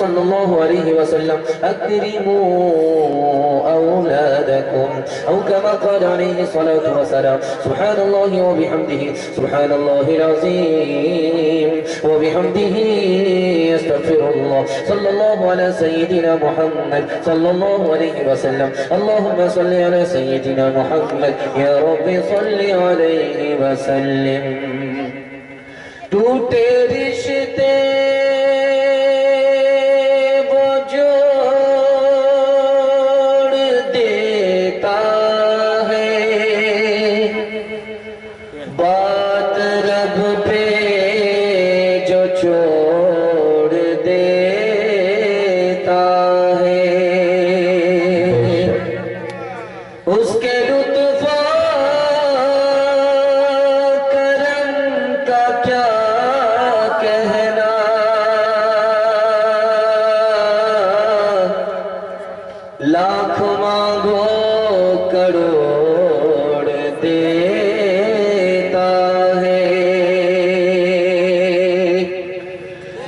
صلی اللہ علیہ وسلم اکرموا اولادکم او کما قال علیہ الصلاة والسلام سبحان اللہ وبحمدہ سبحان اللہ العظیم وبحمدہ استغفر اللہ صلی اللہ علی سیدنا محمد صلی اللہ علیہ وسلم اللہم صلی علی سیدنا محمد یا رب صلی علیہ وسلم ٹوٹے رشتے وہ جوڑ دیتا ہے بات رب پہ جو چھوڑ دیتا ہے اس کے لطف کرم کا کیا کہنا لاکھ مانگو کروڑ دیتا ہے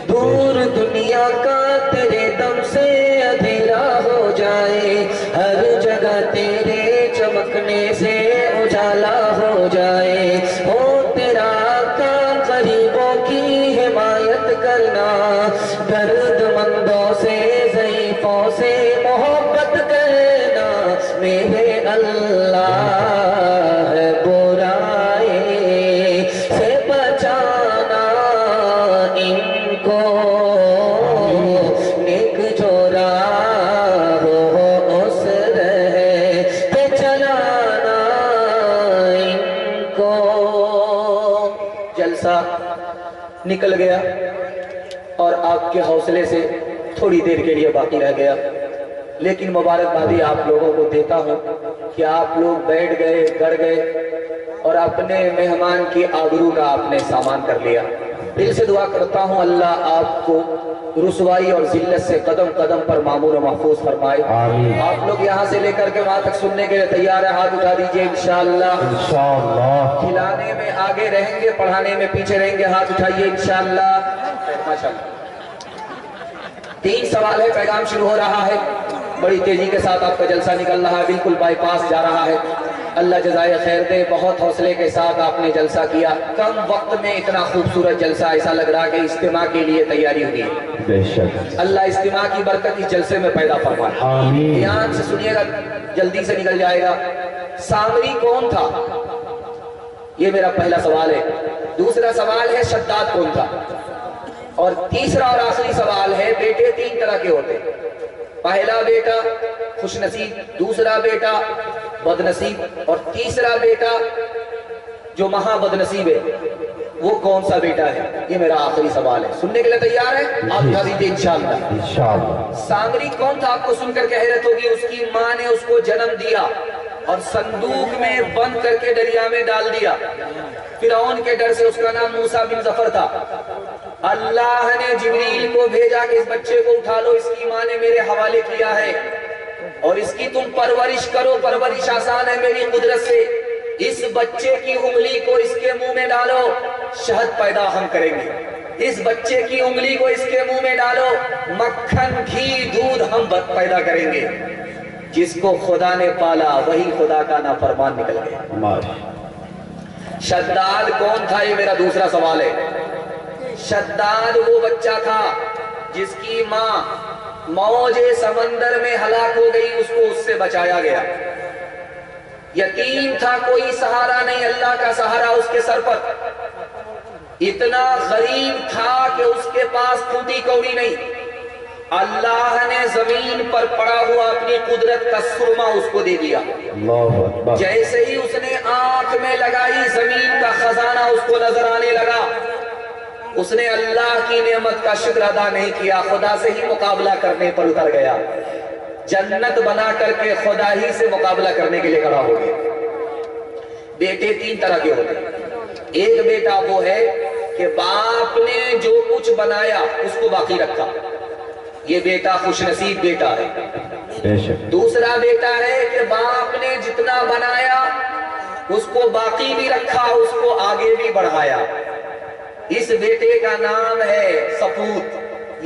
دور دنیا کا تیرے دم سے اندھیرا ہو جائے ہر جگہ تیرے چمکنے سے اجالا ہو جائے ہو تیرا کام غریبوں کی حمایت کرنا درد مندوں سے ضعیفوں سے محبت کرنا میرے اللہ ہے برائی سے بچانا ان کو نیک جو راہ ہو اس رہے پہ چلانا ان کو جلسہ نکل گیا اور آپ کے حوصلے سے تھوڑی دیر کے لیے باقی رہ گیا لیکن مبارکبادی آپ لوگوں کو دیتا ہوں کہ آپ لوگ بیٹھ گئے گڑ گئے اور اپنے مہمان کی آبرو کا آپ نے سامان کر لیا دل سے دعا کرتا ہوں اللہ آپ کو رسوائی اور ذلت سے قدم قدم پر معمور و محفوظ فرمائے آپ لوگ یہاں سے لے کر کے وہاں تک سننے کے لیے تیار ہے ہاتھ اٹھا دیجئے انشاءاللہ کھلانے میں آگے رہیں گے پڑھانے میں پیچھے رہیں گے ہاتھ اٹھائیے انشاءاللہ ماشاءاللہ 3 سوال ہے پیغام شروع ہو رہا ہے بڑی تیزی کے ساتھ آپ کا جلسہ نکل رہا ہے بالکل بائی پاس جا رہا ہے اللہ جزائے خیر دے بہت حوصلے کے ساتھ آپ نے جلسہ کیا کم وقت میں اتنا خوبصورت جلسہ ایسا لگ رہا کہ اجتماع کے لیے تیاری ہوئی ہے بے شک اللہ اجتماع کی برکت اس جلسے میں پیدا فرمائے دھیان سے سنیے گا جلدی سے نکل جائے گا سامری کون تھا یہ میرا پہلا سوال ہے دوسرا سوال ہے شداد کون تھا اور تیسرا اور آخری سوال ہے بیٹے 3 طرح کے ہوتے پہلا بیٹا خوش نصیب دوسرا بیٹا بد نصیب اور تیسرا بیٹا جو مہا بد نصیب ہے وہ کون سا بیٹا ہے یہ میرا آخری سوال ہے سننے کے لیے تیار ہے آپ بتا دیجیے انشاءاللہ سامری کون تھا آپ کو سن کر کے حیرت ہوگی اس کی ماں نے اس کو جنم دیا اور صندوق میں بند کر کے دریا میں ڈال دیا فرعون کے ڈر سے اس کا نام موسیٰ بن ظفر تھا اللہ نے جبریل کو بھیجا کہ اس بچے کو اٹھا لو اس کی ماں نے میرے حوالے کیا ہے اور اس کی تم پرورش کرو پرورش آسان ہے میری قدرت سے اس بچے کی انگلی کو اس کے منہ میں ڈالو شہد پیدا ہم کریں گے اس بچے کی انگلی کو اس کے منہ میں ڈالو مکھن گھی دودھ ہم پیدا کریں گے جس کو خدا نے پالا وہی خدا کا نافرمان نکل گیا شداد کون تھا یہ میرا دوسرا سوال ہے شداد وہ بچہ تھا جس کی ماں موج سمندر میں ہلاک ہو گئی اس کو اس سے بچایا گیا یتیم تھا کوئی سہارا نہیں اللہ کا سہارا اس کے سر پر اتنا غریب تھا کہ اس کے پاس ٹوٹی کوڑی نہیں اللہ نے زمین پر پڑا ہوا اپنی قدرت کا سرما اس کو دے دیا جیسے ہی اس نے آنکھ میں لگائی زمین کا خزانہ اس کو نظر آنے لگا اس نے اللہ کی نعمت کا شکر ادا نہیں کیا خدا سے ہی مقابلہ کرنے پر اتر گیا جنت بنا کر کے خدا ہی سے مقابلہ کرنے کے لیے کھڑا ہو گیا بیٹے 3 طرح کے ہوتے ایک بیٹا وہ ہے کہ باپ نے جو کچھ بنایا اس کو باقی رکھا یہ بیٹا خوش نصیب بیٹا ہے دوسرا بیٹا ہے کہ باپ نے جتنا بنایا اس کو باقی بھی رکھا اس کو آگے بھی بڑھایا اس بیٹے کا نام ہے سپوت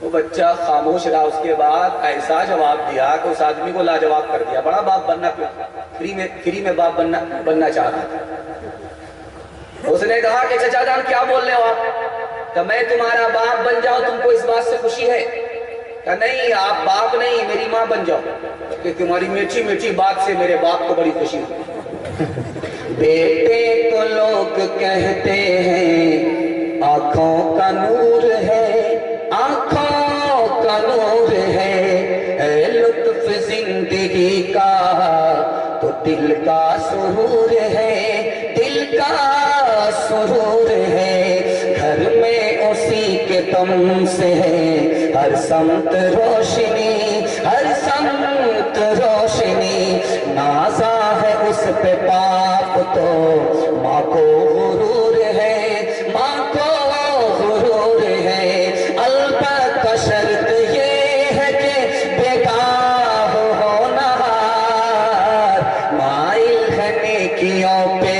وہ بچہ خاموش رہا، اس کے بعد ایسا جواب دیا کہ اس آدمی کو لاجواب کر دیا. بڑا باپ بننا، فری میں باپ بننا چاہ رہا تھا. اس نے کہا کہ چچا جان کیا بول رہے ہو آپ؟ کہ میں تمہارا باپ بن جاؤں، تم کو اس بات سے خوشی ہے؟ کہ نہیں آپ باپ نہیں، میری ماں بن جاؤ، کہ تمہاری میٹھی میٹھی بات سے میرے باپ کو بڑی خوشی ہے. بیٹے کو لوگ کہتے ہیں آنکھوں کا نور ہے، آنکھوں کا نور ہے، اے لطف زندگی کا تو دل کا سرور ہے، دل کا سرور ہے. گھر میں اسی کے دم سے ہے ہر سمت روشنی، ہر سمت روشنی. نازا ہے اس پہ باپ تو ماں کو غرور ہے، ماں کو غرور ہے. البتہ شرط یہ ہے کہ بیگاہ ہو نہار، مائل ہے نیکیوں پہ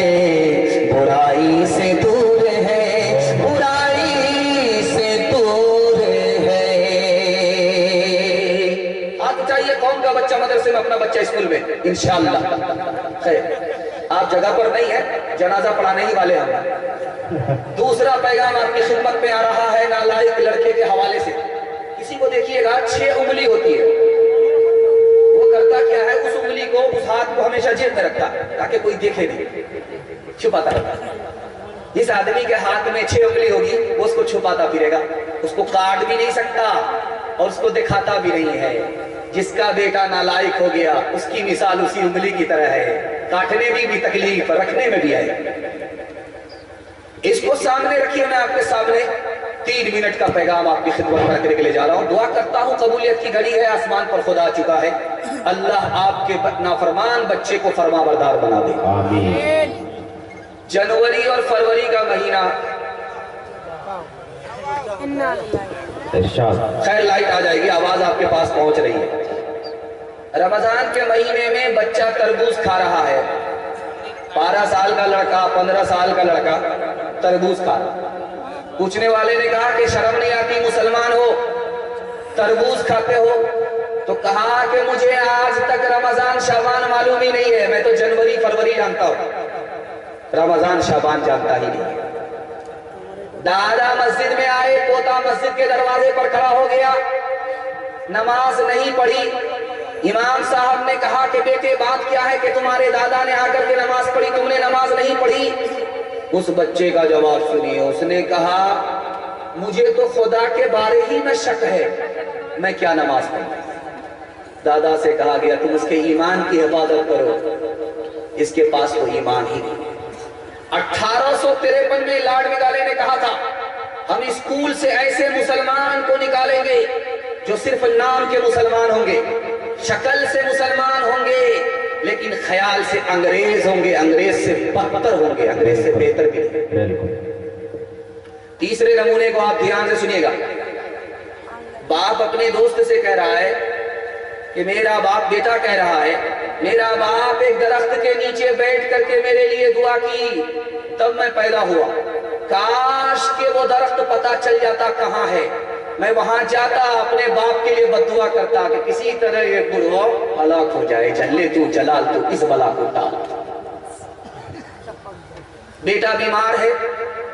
برائی سے دور ہے، برائی سے دور ہے. آپ چاہیے کون کا بچہ مدرسے میں، اپنا بچہ اسکول میں انشاءاللہ. خیر آپ جگہ پر نہیں ہے، جنازہ پڑھانے ہی والے ہم. دوسرا پیغام آپ کی خدمت میں آ رہا ہے نالائق لڑکے کے حوالے سے. کسی کو دیکھیے گا 6 انگلی ہوتی ہے، وہ کرتا کیا ہے، اس انگلی کو، اس ہاتھ کو ہمیشہ جیب میں رکھتا تاکہ کوئی دیکھے نہیں، چھپاتا رہتا. جس آدمی کے ہاتھ میں 6 انگلی ہوگی وہ اس کو چھپاتا پھرے گا، اس کو کاٹ بھی نہیں سکتا اور اس کو دکھاتا بھی نہیں ہے. جس کا بیٹا نالائق ہو گیا اس کی مثال اسی انگلی کی طرح ہے، کاٹنے میں بھی تکلیف، رکھنے میں بھی ہے. اس کو سامنے رکھیے. میں آپ کے سامنے 3 منٹ کا پیغام آپ کی خدمت میں رکھنے کے لیے جا رہا ہوں. دعا کرتا ہوں قبولیت کی گھڑی ہے، آسمان پر خدا آ چکا ہے. اللہ آپ کے نافرمان بچے کو فرما بردار بنا دے. آمین. جنوری اور فروری کا مہینہ، خیر لائٹ آ جائے گی، آواز آپ کے پاس پہنچ رہی ہے. رمضان کے مہینے میں بچہ تربوز کھا رہا ہے. 12 سال کا لڑکا، 15 سال کا لڑکا تربوز کھا رہا. پوچھنے والے نے کہا کہ شرم نہیں آتی، مسلمان ہو تربوز کھاتے ہو؟ تو کہا کہ مجھے آج تک رمضان شعبان معلوم ہی نہیں ہے، میں تو جنوری فروری جانتا ہوں، رمضان شعبان جانتا ہی نہیں. دادا مسجد میں آئے، پوتا مسجد کے دروازے پر کھڑا ہو گیا، نماز نہیں پڑھی. امام صاحب نے کہا کہ بیٹے بات کیا ہے کہ تمہارے دادا نے آ کر کے نماز پڑھی، تم نے نماز نہیں پڑھی؟ اس بچے کا جواب سنیے. اس نے کہا مجھے تو خدا کے بارے ہی میں شک ہے، میں کیا نماز پڑھوں؟ دادا سے کہا گیا تم اس کے ایمان کی حفاظت کرو، اس کے پاس تو ایمان ہی نہیں. 1853 میں لارڈ مگالے نے کہا تھا ہم اسکول سے ایسے مسلمان کو نکالیں گے جو صرف نام کے مسلمان ہوں گے، شکل سے مسلمان ہوں گے لیکن خیال سے انگریز ہوں گے، انگریز سے بدتر ہوں گے، انگریز سے بہتر بھی نہیں. تیسرے نمونے کو آپ دھیان سے سنیے گا. باپ اپنے دوست سے کہہ رہا ہے کہ میرا باپ، بیٹا کہہ رہا ہے میرا باپ ایک درخت کے نیچے بیٹھ کر کے میرے لیے دعا کی تب میں پیدا ہوا، کاش کہ وہ درخت پتہ چل جاتا کہاں ہے، میں وہاں جاتا، اپنے باپ کے لیے بد دعا کرتا کہ کسی طرح یہ بڑھوا ہلاک ہو جائے، جلے تو جلال تو اس بلا کو ٹال. بیٹا بیمار ہے،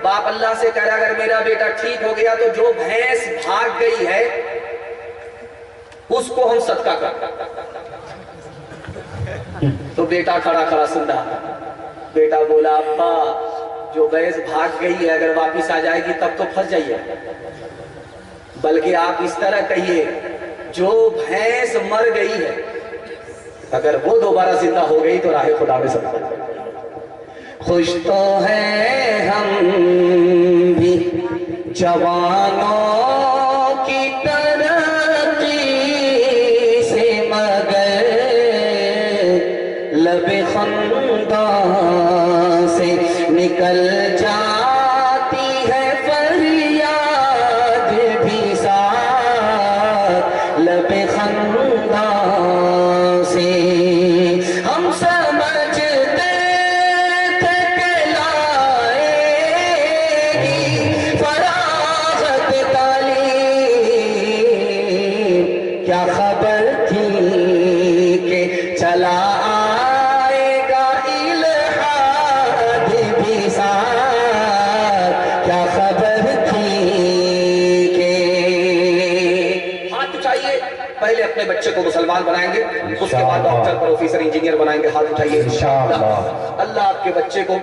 باپ اللہ سے کہہ رہا اگر میرا بیٹا ٹھیک ہو گیا تو جو بھینس بھاگ گئی ہے اس کو ہم صدقہ کرتے. تو بیٹا کھڑا کھڑا سن رہا. بیٹا بولا ابا جو بھینس بھاگ گئی ہے اگر واپس آ جائے گی تب تو پھنس جائیے، بلکہ آپ اس طرح کہیے جو بھینس مر گئی ہے اگر وہ دوبارہ زندہ ہو گئی تو راہ خدا میں سب. خوش تو ہیں ہم بھی جوانوں کی ترقی سے، مگر لب خنداں سے نکل جاتی ہے فریاد بھی ساتھ لب خنداں سے. ہم سمجھتے تھے کہ لائے گی فراغت تعلیم کیا خبر تھی کہ چلا آئے گا الحاد بھی ساتھ، کیا خبر تھی کہ۔ ہاتھ اٹھائیے، پہلے اپنے بچے کو مسلمان بنائیں گے، اس کے بعد ڈاکٹر پروفیسر انجینئر بنائیں گے۔ ہاتھ اٹھائیے انشاءاللہ۔ اللہ آپ کے بچے کو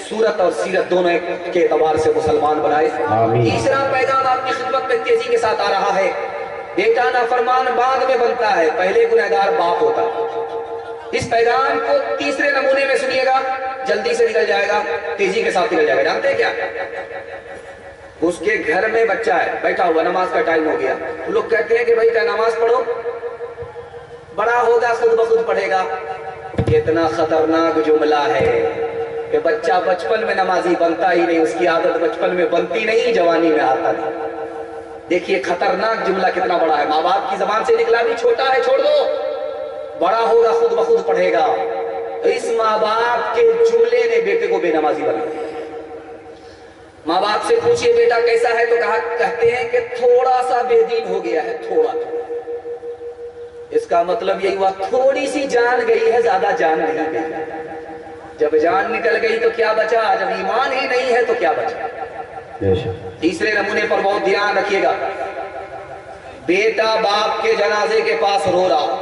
صورت اور سیرت دونوں کے اعتبار سے مسلمان بنائے۔ تیسرا پیغام آپ کی خدمت میں تیزی کے ساتھ آ رہا ہے، بیٹا نافرمان بعد میں بنتا ہے، پہلے گنہگار باپ ہوتا ہے۔ اس پیغام کو تیسرے نمونے میں سنیے گا، جلدی سے نکل جائے گا، تیزی کے ساتھ نکل جائے گا۔ جانتے ہیں کیا؟ اس کے گھر میں بچہ ہے، بیٹھا ہوا، نماز کا ٹائم ہو گیا، لوگ کہتے ہیں کہ بھائی کیا نماز پڑھو، بڑا ہوگا خود بخود پڑھے گا۔ اتنا خطرناک جملہ ہے کہ بچہ بچپن میں نمازی بنتا ہی نہیں، اس کی عادت بچپن میں بنتی نہیں، جوانی میں آتا نہیں۔ دیکھیے خطرناک جملہ کتنا بڑا ہے، ماں باپ کی زبان سے نکلا بھی چھوٹا ہے چھوڑ دو، بڑا ہوگا خود بخود پڑھے گا۔ اس ماں باپ کے جملے نے بیٹے کو بے نمازی بنا دیا۔ ماں باپ سے پوچھئے بیٹا کیسا ہے، تو کہتے ہیں کہ تھوڑا سا بے دین ہو گیا ہے، تھوڑا۔ اس کا مطلب یہی ہوا تھوڑی سی جان گئی ہے، زیادہ جان نہیں گئی۔ جب جان نکل گئی تو کیا بچا، جب ایمان ہی نہیں ہے تو کیا بچا۔ تیسرے نمونے پر بہت دھیان رکھیے گا، بیٹا باپ کے جنازے کے پاس رو رہا،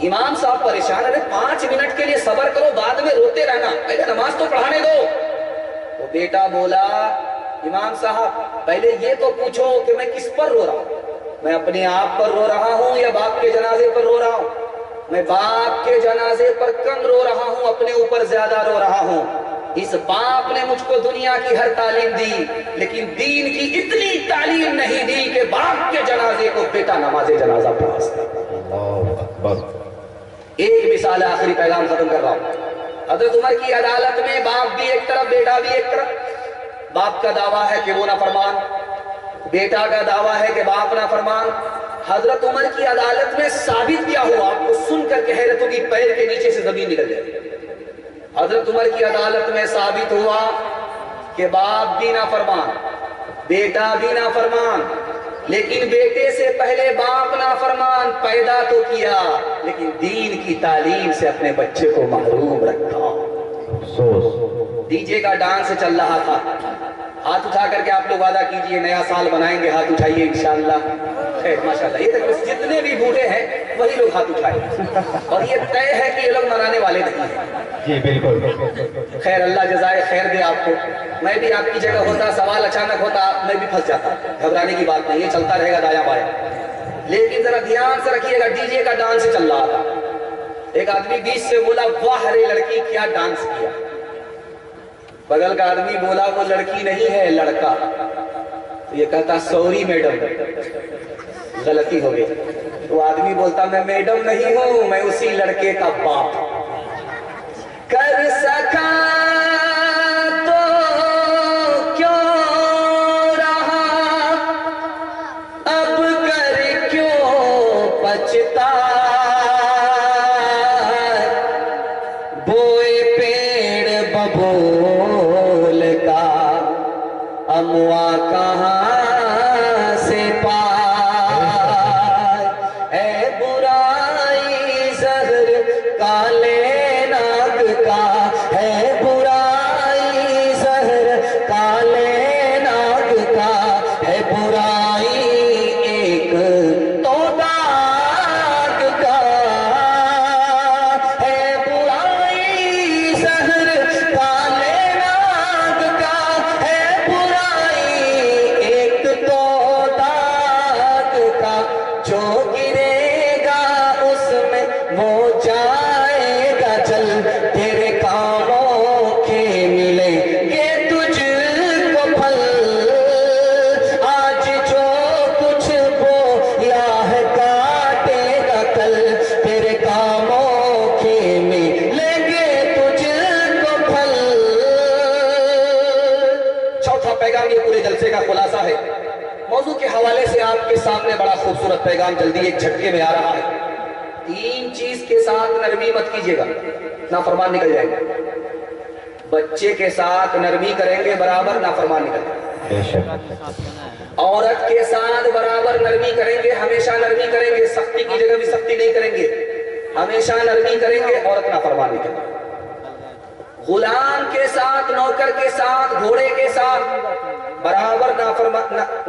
امام صاحب پریشان ہے، 5 منٹ کے لیے صبر کرو، بعد میں روتے رہنا، پہلے نماز تو پڑھانے دو۔ تو بیٹا بولا امام صاحب پہلے یہ تو پوچھو کہ میں کس پر رو رہا ہوں، میں اپنے آپ پر رو رہا ہوں یا باپ کے جنازے پر رو رہا ہوں؟ میں باپ کے جنازے پر کم رو رہا ہوں، اپنے اوپر زیادہ رو رہا ہوں۔ اس باپ نے مجھ کو دنیا کی ہر تعلیم دی، لیکن دین کی اتنی تعلیم نہیں دی کہ باپ کے جنازے کو بیٹا نماز جنازہ پڑھا سکے۔ ایک مثال آخری پیغام ختم کر رہا ہوں۔ حضرت عمر کی عدالت میں باپ بھی ایک طرف بیٹا بھی ایک طرف، باپ کا دعویٰ ہے کہ وہ نافرمان، بیٹا کا دعویٰ ہے کہ باپ نافرمان۔ حضرت عمر کی عدالت میں ثابت کیا ہوا، آپ کو سن کر کے حیرت ہوگی، پیر کے نیچے سے زمین نکل جائے۔ حضرت عمر کی عدالت میں ثابت ہوا کہ باپ بھی نافرمان، بیٹا بھی نافرمان، لیکن بیٹے سے پہلے باپ نافرمان پیدا تو کیا، لیکن دین کی تعلیم سے اپنے بچے کو محروم رکھا۔ ڈی جے کا ڈانس چل رہا تھا، ہاتھ اٹھا کر کے آپ لوگ وعدہ کیجئے نیا سال منائیں گے، ہاتھ اٹھائیے انشاءاللہ۔ خیر ماشاءاللہ، یہ تک جتنے بھی بوڑھے ہیں وہی لوگ ہاتھ اٹھائیں، اور یہ طے ہے کہ یہ لوگ منانے والے نہیں ہیں۔ جی بالکل۔ خیر اللہ جزائے خیر دے آپ کو۔ میں بھی آپ کی جگہ ہوتا، سوال اچانک ہوتا، میں بھی پھنس جاتا، گھبرانے کی بات نہیں، یہ چلتا رہے گا دایاں بایاں۔ لیکن ذرا دھیان سے رکھیے گا، ڈی جے کا ڈانس چل رہا تھا، ایک آدمی بیچ سے بولا واہ رے لڑکی کیا ڈانس کیا، بغل کا آدمی بولا وہ لڑکی نہیں ہے لڑکا، تو یہ کہتا سوری میڈم غلطی ہو گئی، تو آدمی بولتا میں میڈم نہیں ہوں، میں اسی لڑکے کا باپ۔ کر سکا تو کیوں رہا، اب کر کیوں پچھتا، بوئے پیڑ ببول کا اموا کہاں سے پائے، اے برائی زہر کالے ناگ کا، ہے برائی زہر کالے ناگ کا، ہے برائی ایک تو داغ کا، ہے برائی زہر کالے ناگ کا، ہے برائی ایک تو داغ کا، جو گرے گا اس میں وہ جائے گا چل، تیرے کاموں کے ملیں گے تجھ کو پھل، آج جو کچھ بویا ہے کاٹے گا کل، تیرے کاموں کے ملیں گے تجھ کو پھل۔ چوتھا پیغام یہ پورے جلسے کا خلاصہ ہے، موضوع کے حوالے سے آپ کے سامنے بڑا خوبصورت پیغام جلدی ایک جھٹکے میں آ رہا ہے۔ 3 چیز کے ساتھ نرمی مت کیجیے گا، نافرمان نکل جائے گا۔ بچے کے ساتھ نرمی کریں گے برابر نافرمان نکل جائے گا۔ औरत के साथ बराबर नरमी करेंगे, हमेशा नरमी करेंगे, सख्ती की जगह भी सख्ती नहीं करेंगे, हमेशा नरमी करेंगे, औरत नाफरमान नहीं करेंगे। गुलाम के साथ, नौकर के साथ, घोड़े के साथ बराबर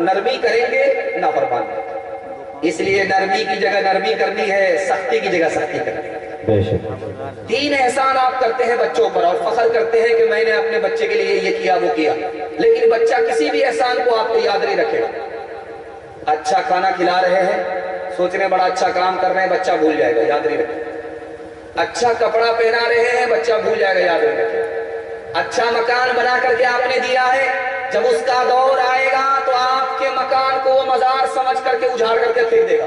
नरमी करेंगे, नाफरमान नहीं करेंगे। इसलिए नरमी की जगह नरमी करनी है, सख्ती की जगह सख्ती करनी है। तीन एहसान आप करते हैं बच्चों पर और फख्र करते हैं कि मैंने अपने बच्चे के लिए ये किया वो किया, लेकिन बच्चा किसी भी एहसान को आपको याद नहीं रखेगा। अच्छा खाना खिला रहे हैं, सोच रहे बड़ा अच्छा काम कर रहे हैं, बच्चा भूल जाएगा, याद नहीं रखेगा। अच्छा कपड़ा पहना रहे हैं, बच्चा भूल जाएगा, याद नहीं रखेगा। अच्छा मकान बना करके आपने दिया है, जब उसका दौर आएगा तो आपके मकान को वो मजार समझ करके उजाड़ करके फेंक देगा,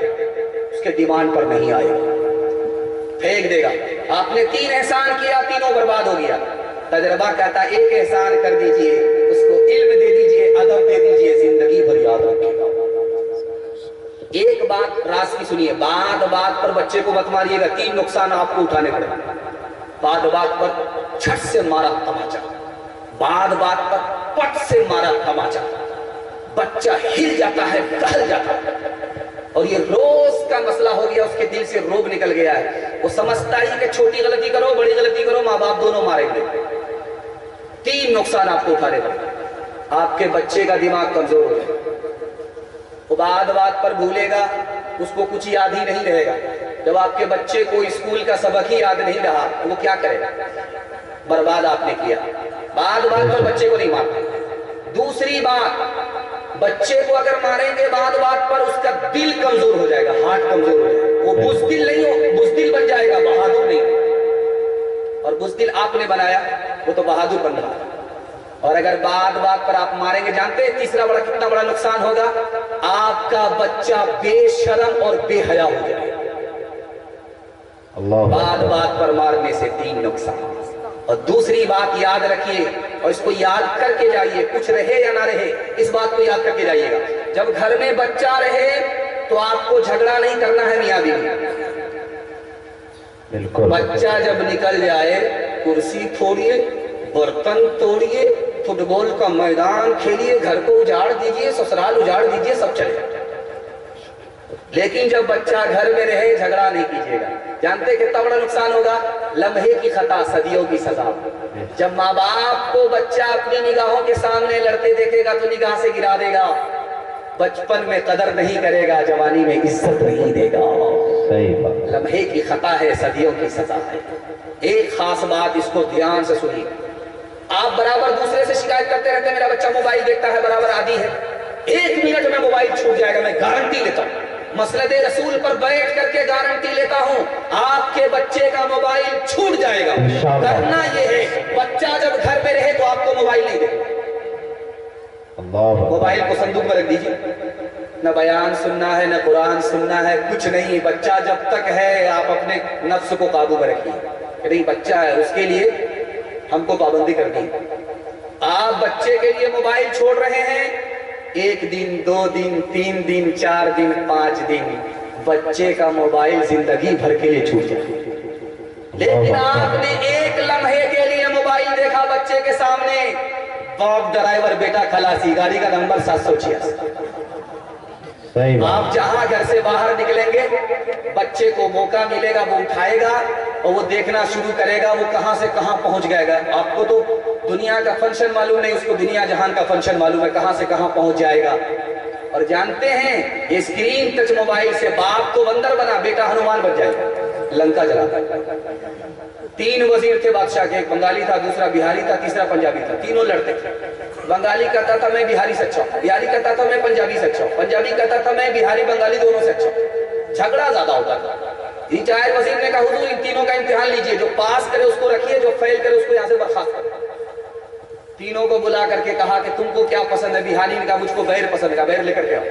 उसके डिमांड पर नहीं आएगा, फेंक देगा। आपने तीन एहसान किया, तीनों बर्बाद हो गया। तजर्बा कहता एक एहसान कर दीजिए, उसको इल्म दे दीजिए, अदब दे दीजिए, जिंदगी भर याद रखेगा। एक बात राज की सुनिए, बात बात पर बच्चे को मत मारिएगा, तीन नुकसान आपको उठाने पड़े। बात बात पर छट से मारा तमाचा, बात बात पर पट से मारा तमाचा, बच्चा हिल जाता है, टहल जाता है, और ये रोज का मसला हो गया, उसके दिल से रोब निकल गया है। वो समझता ही कि छोटी गलती करो, बड़ी गलती करो, माँ बाप दोनों मारेंगे। तीन नुकसान आपको उठाने पड़े। आपके बच्चे का दिमाग कमजोर हो जाएगा, वो बात बात पर भूलेगा, उसको कुछ याद ही नहीं रहेगा। जब आपके बच्चे को स्कूल का सबक ही याद नहीं रहा तो वो क्या करेगा? बर्बाद आपने किया। बात बात पर बच्चे को नहीं मारना। दूसरी बात, बच्चे को अगर मारेंगे बात बात पर, उसका दिल कमजोर हो जाएगा, हार्ट कमजोर हो जाएगा, वो बुज़दिल नहीं हो, बुज़दिल बन जाएगा, बहादुर नहीं। और बुज़दिल आपने बनाया, वो तो बहादुर बन रहा है। और अगर बात बात पर आप मारेंगे, जानते हैं तीसरा बड़ा कितना बड़ा नुकसान होगा? आपका बच्चा बेशरम और बेहया हो जाएगा। बात बात पर मारने से तीन नुकसान। और दूसरी बात याद रखिए, और इसको याद करके जाइए, कुछ रहे या ना रहे, इस बात को याद करके जाइएगा। जब घर में बच्चा रहे तो आपको झगड़ा नहीं करना है मियां बीवी। बिल्कुल। बच्चा जब निकल जाए, कुर्सी तोड़िए, बर्तन तोड़िए, फुटबॉल का मैदान खेलिए, घर को उजाड़ दीजिए, ससुराल उजाड़ दीजिए, सब चलेगा। लेकिन जब बच्चा घर में रहे, झगड़ा नहीं कीजिएगा। जानते कितना बड़ा नुकसान होगा? लम्हे की खता सदियों की सजा। जब माँ बाप को बच्चा अपनी निगाहों के सामने लड़ते देखेगा तो निगाह से गिरा देगा। बचपन में कदर नहीं करेगा, जवानी में इज्जत नहीं देगा। सही बात। लम्हे की खता है, सदियों की सजा है। एक खास बात, इसको ध्यान से सुनिए। आप बराबर दूसरे से शिकायत करते रहते हैं, मेरा बच्चा मोबाइल देखता है, बराबर आदी है, 1 मिनट में मोबाइल छूट जाएगा, मैं गारंटी लेता हूं, मसलदे रसूल पर बैठ करके गारंटी लेता हूं, आपके बच्चे का मोबाइल छूट जाएगा। करना यह है, बच्चा जब घर पे रहे तो आपको मोबाइल नहीं देगा। मोबाइल को संदूक में रख दीजिए, न बयान सुनना है, न कुरान सुनना है, कुछ नहीं। बच्चा जब तक है आप अपने नफ्स को काबू में रखिए। नहीं, बच्चा है, उसके लिए हमको पाबंदी करनी है। आप बच्चे के लिए मोबाइल छोड़ रहे हैं, 1 दिन, 2 दिन, 3 दिन, 4 दिन, 5 दिन, बच्चे का मोबाइल जिंदगी भर के लिए छूट जाए। लेकिन आपने एक लम्हे के लिए मोबाइल देखा बच्चे के सामने, बाप ड्राइवर, बेटा खलासी, गाड़ी का नंबर 786। आप जहां घर से बाहर निकलेंगे, बच्चे को मौका मिलेगा, वो उठाएगा और वो देखना शुरू करेगा, वो कहां से कहां पहुंच जाएगा। आपको तो दुनिया का फंक्शन मालूम नहीं, उसको दुनिया जहान का फंक्शन मालूम है, कहां से कहां पहुंच जाएगा। और जानते हैं, ये स्क्रीन टच मोबाइल से बाप को बंदर बना, बेटा हनुमान बन जाएगा, लंका जला। 3 वजीर थे बादशाह के, एक बंगाली था, दूसरा बिहारी था, तीसरा पंजाबी था। तीनों लड़ते थे। बंगाली कहता था मैं बिहारी से अच्छा हूं, बिहारी कहता था मैं पंजाबी से अच्छा हूं, पंजाबी कहता था मैं बिहारी बंगाली दोनों से अच्छा हूं। झगड़ा ज्यादा होता था। 3-4 वजीर ने कहा, हुजूर इन तीनों का इम्तिहान लीजिए, जो पास करे उसको रखिए, जो फेल करे उसको यहाँ से बर्खास्त करें। तीनों को बुला करके कहा कि तुमको क्या पसंद है? बिहारी ने कहा मुझको बैर पसंद है, बैर लेकर के आओ।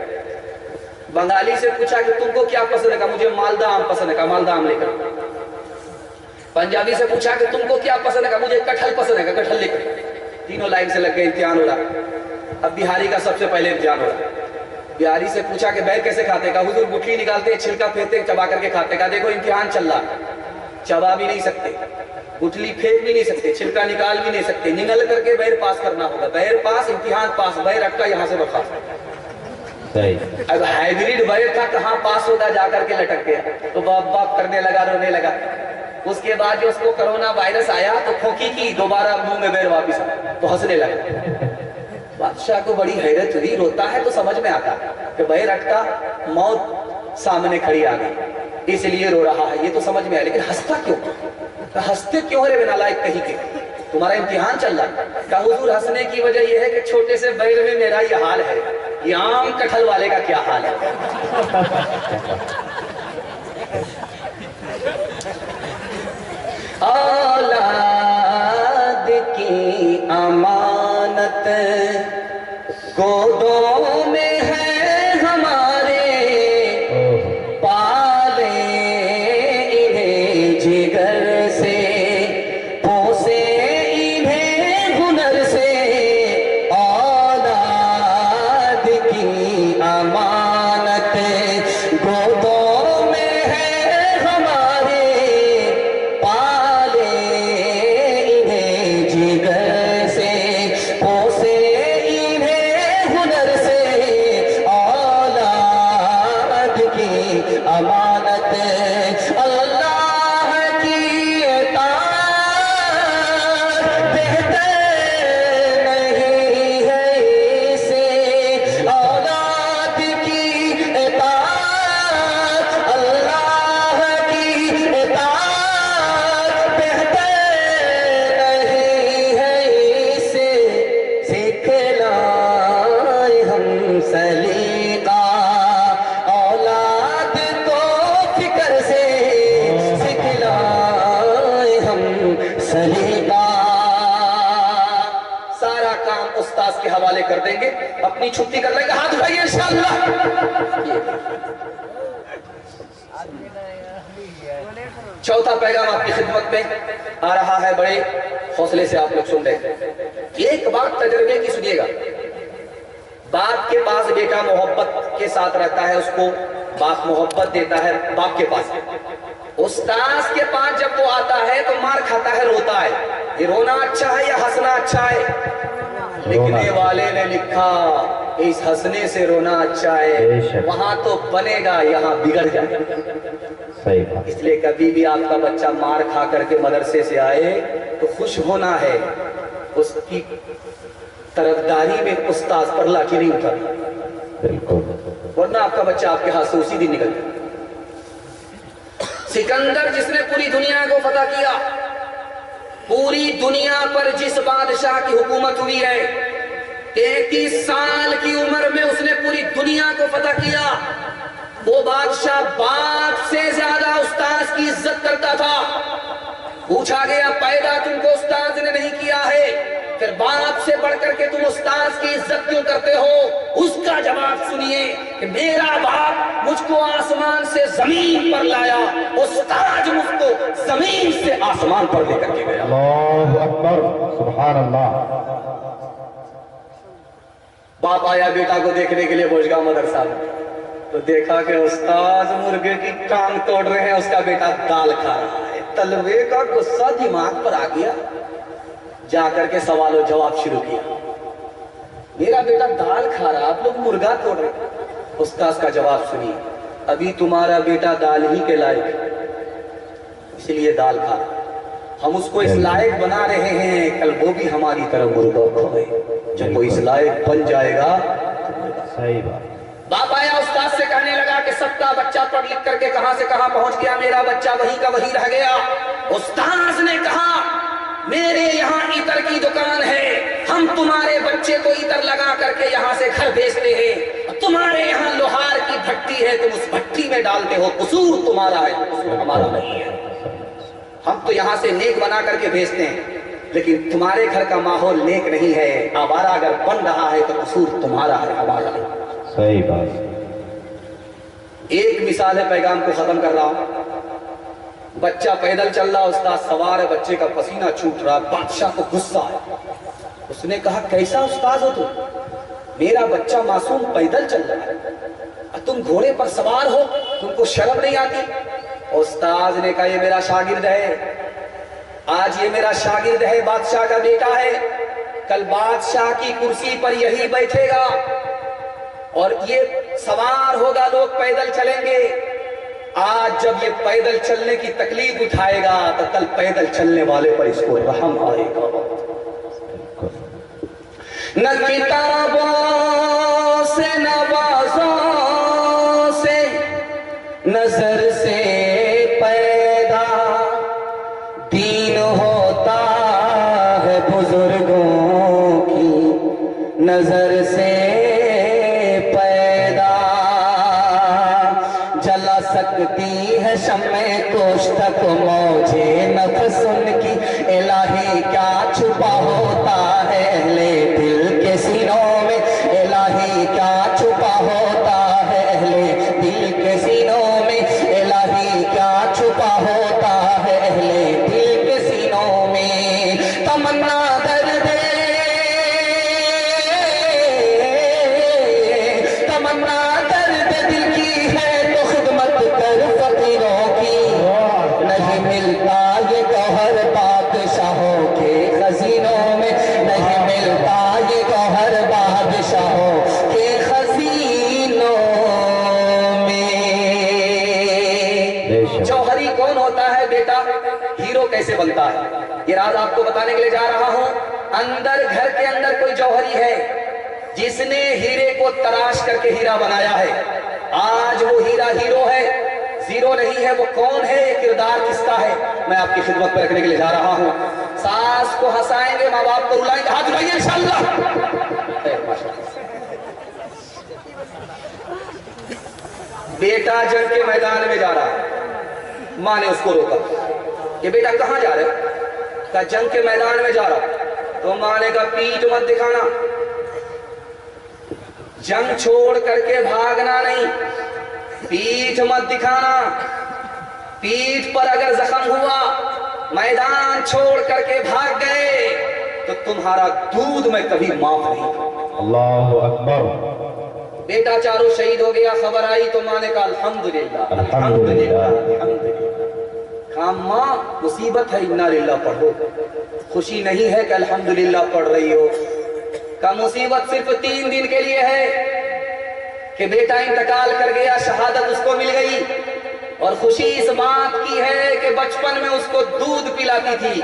बंगाली से पूछा कि तुमको क्या पसंद है? कहा मुझे मालदा आम पसंद है, कहा मालदा आम लेकर। पंजाबी से पूछा कि तुमको क्या पसंद है? कहा मुझे कटहल पसंद है, कटहल लेकर। तीनों लाइन से लग गए, इम्तिहान हो रहा। अब बिहारी का सबसे पहले इम्तिहान हो रहा। बिहारी से पूछा कि बैर कैसे खाते? कहा हुजूर गुठली निकालते, छिलका फेंकते, चबा करके खाते। कहा देखो इम्तिहान चल रहा, चबा भी नहीं सकते, गुठली फेंक भी नहीं सकते, छिलका निकाल भी नहीं सकते, निगल करके बैर पास करना होगा। बैर पास, इम्तिहान पास, बैर अटका, यहाँ से बर्खास्त। अब हाइब्रिड बैर था, कहाँ पास होता, जा करके लटक गया, तो बाप बाप करने लगा, रोने लगा। उसके बाद जो उसको कोरोना वायरस आया तो खोखी की, दोबारा मुंह में बैर वापिस आया तो हंसने लगा। बादशाह को बड़ी हैरत हुई, रोता है तो समझ में आता कि बैर अटका, मौत सामने खड़ी आ गई, इसलिए रो रहा है, ये तो समझ में आया, लेकिन हंसता क्यों? हंसते क्यों रे बिना लायक कहीं के? तुम्हारा इम्तिहान चल रहा है। कहा हुजूर हंसने की वजह यह है कि छोटे से बैर में मेरा ये हाल है, ये आम कटहल वाले का क्या हाल है। औलाद की अमानत गोदों में है हमारे, पाले इन्हें जिगर से, पोसे इन्हें हुनर से। औलाद की अमानत गोदों में है हमारे, पाले इन्हें जिगर से, पोसे अमानत। अल्लाह की इताअत बेहतर नहीं है इसे, औलाद की इताअत, अल्लाह की इताअत बेहतर नहीं है इसे। सिखलाए हम सलीका सलीका, सारा काम उस्ताद के हवाले कर देंगे, अपनी छुट्टी कर लेंगे, हाथ उठाइए इंशाअल्लाह। चौथा पैगाम आपकी खिदमत में आ रहा है, बड़े हौसले से आप लोग सुन रहे हैं। एक बात तजर्बे की सुनिएगा। बाप के पास बेटा मोहब्बत के साथ रहता है, उसको बाप मोहब्बत देता है बाप के पास। उस्ताद के पास जब वो आता है तो मार खाता है, रोता है। ये रोना अच्छा है या हंसना अच्छा है? लिखने वाले ने लिखा इस हंसने से रोना अच्छा है, वहां तो बनेगा, यहाँ बिगड़ जाए। इसलिए कभी भी आपका बच्चा मार खा करके मदरसे से आए तो खुश होना है, उसकी तरफदारी में उस्ताद पर लाठी नहीं उठा, वरना आपका बच्चा आपके हाथ से उसी दिन निकल जाए। सिकंदर जिसने पूरी दुनिया को फतह किया, पूरी दुनिया पर जिस बादशाह की हुकूमत हुई है, 33 साल की उम्र में उसने पूरी दुनिया को फतह किया। वो बादशाह बाप से ज्यादा उस्ताद की इज्जत करता था। पूछा गया पैदा तुमको उस्ताद ने नहीं किया है, फिर बाप से बढ़कर के तुम उस्ताद की इज्जत क्यों करते हो? उसका जवाब सुनिए कि मेरा बाप मुझको आसमान से जमीन पर लाया, उस्ताद मुझको जमीन से आसमान पर लेकर के गया। अल्लाहु अकबर, सुभान अल्लाह। बाप आया बेटा को देखने के लिए पहुंच मदरसा में, तो देखा कि उस्ताद मुर्गे की टांग तोड़ रहे हैं, उसका बेटा दाल खा रहा है। तलवे का गुस्सा दिमाग पर आ गया, जाकर के सवाल और जवाब शुरू किया। मेरा बेटा दाल खा रहा, आप लोग मुर्गा तोड़ रहे। उस्ताद का जवाब सुनिए, अभी तुम्हारा बेटा दाल ही के लायक, इसलिए दाल खा रहा, हम उसको इस लायक बना रहे हैं, कल वो भी हमारी तरह मुर्गा खाए, जब वो इस लायक बन जाएगा। सही बात। बाप आया उस्ताद से कहने लगा कि सबका बच्चा पढ़ लिख करके कहां से कहां पहुंच गया, मेरा बच्चा वहीं का वहीं रह गया। उस्ताद ने कहा मेरे यहाँ इतर की दुकान है, हम तुम्हारे बच्चे को इतर लगा करके यहाँ से घर भेजते हैं, तुम्हारे यहाँ लोहार की भट्टी है, तुम उस भट्टी में डालते हो, कसूर तुम्हारा है, कसूर हमारा नहीं है। हम तो यहाँ से नेक बना करके भेजते हैं, लेकिन तुम्हारे घर का माहौल नेक नहीं है, आवारा अगर बन रहा है तो कसूर तुम्हारा है, हमारा नहीं। सही बात। एक मिसाल है, पैगाम को खत्म कर रहा हूं। बच्चा पैदल चल रहा, उस्ताद सवार है, बच्चे का पसीना छूट रहा, बादशाह को गुस्सा है। उसने कहा कैसा उस्ताद हो तुम, मेरा बच्चा मासूम पैदल चल रहा है, तुम घोड़े पर सवार हो, तुमको शर्म नहीं आती? उस्ताद ने कहा ये मेरा शागिर्द है, आज ये मेरा शागिर्द है, बादशाह का बेटा है, कल बादशाह की कुर्सी पर यही बैठेगा और ये सवार होगा, लोग पैदल चलेंगे। आज जब ये पैदल चलने की तकलीफ उठाएगा तो कल पैदल चलने वाले पर इसको रहम आएगा। न किताबों से नवाजों से नजर से पैदा दीन होता है, बुजुर्गों की नजर से पैदा। जला सकती है शम्मे कोष्ठक मौजे नफ्स उनकी, इलाही क्या छुपा होता है अहले दिल के सीनों में, इलाही क्या छुपा होता है अहले दिल के सीनों में, इलाही क्या छुपा होता है अहले दिल के सीनों में। तमन्ना दर्द तमन्ना दर्द दिल की है तो खिदमत कर फकीरों की, नहीं मिलता ये गौहर बादशाहों के खजीनों में, नहीं मिलता ये गौहर बादशाहों के खजीनों में। जौहरी कौन होता है बेटा, हीरो कैसे बनता है, ये राज आपको बताने के लिए जा रहा हूं। अंदर घर के अंदर कोई जौहरी है जिसने हीरे को तराश करके हीरा बनाया है। आज वो हीरा हीरो है, जीरो नहीं है। वो कौन है, ये किरदार किसका है, मैं आपकी खिदमत पर रखने के लिए जा रहा हूं। सास को हंसाएंगे, माँ बाप को रुलाएंगे, हाथ उठाइए इंशाअल्लाह। बेटा जंग के मैदान में जा रहा है, माँ ने उसको रोका कि बेटा कहाँ जा रहे हो, कहा जंग के मैदान में जा रहा। तो माँ ने कहा पीठ मत दिखाना, जंग छोड़ करके भागना नहीं, पीठ मत दिखाना। पीठ पर अगर जख्म हुआ, मैदान छोड़ करके भाग गए तो तुम्हारा दूध मैं कभी माफ नहीं करूंगा। अल्लाहु अकबर। बेटा चारों शहीद हो गया, खबर आई तो माँ ने कहा अल्हम्दुलिल्लाह अल्हम्दुलिल्लाह अल्हम्दुलिल्लाह। कहा माँ मुसीबत है, इन्ना लिल्लाह पढ़ो, खुशी नहीं है कि अल्हम्दुलिल्लाह पढ़ रही हो। का मुसीबत सिर्फ 3 दिन के लिए है कि बेटा इंतकाल कर गया, शहादत उसको मिल गई। और खुशी इस बात की है कि बचपन में उसको दूध पिलाती थी